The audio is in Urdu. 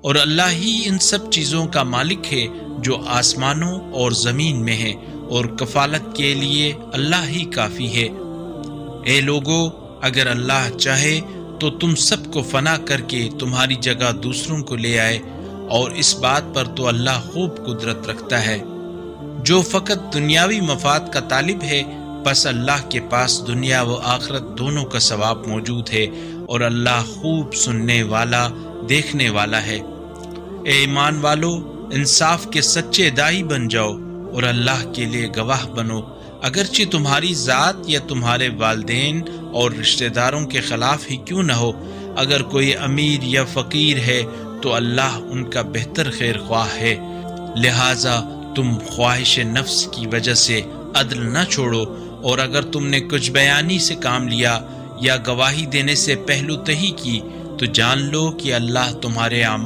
اور اللہ ہی ان سب چیزوں کا مالک ہے جو آسمانوں اور زمین میں ہے، اور کفالت کے لیے اللہ ہی کافی ہے۔ اے لوگو، اگر اللہ چاہے تو تم سب کو فنا کر کے تمہاری جگہ دوسروں کو لے آئے، اور اس بات پر تو اللہ خوب قدرت رکھتا ہے۔ جو فقط دنیاوی مفاد کا طالب ہے، بس اللہ کے پاس دنیا و آخرت دونوں کا ثواب موجود ہے، اور اللہ خوب سننے والا، دیکھنے والا ہے۔ اے ایمان والو، انصاف کے سچے داعی بن جاؤ اور اللہ کے لیے گواہ بنو، اگرچہ تمہاری ذات یا تمہارے والدین اور رشتہ داروں کے خلاف ہی کیوں نہ ہو۔ اگر کوئی امیر یا فقیر ہے تو اللہ ان کا بہتر خیر خواہ ہے، لہٰذا تم خواہش نفس کی وجہ سے عدل نہ چھوڑو، اور اگر تم نے کچھ بیانی سے کام لیا یا گواہی دینے سے پہلو تہی کی تو جان لو کہ اللہ تمہارے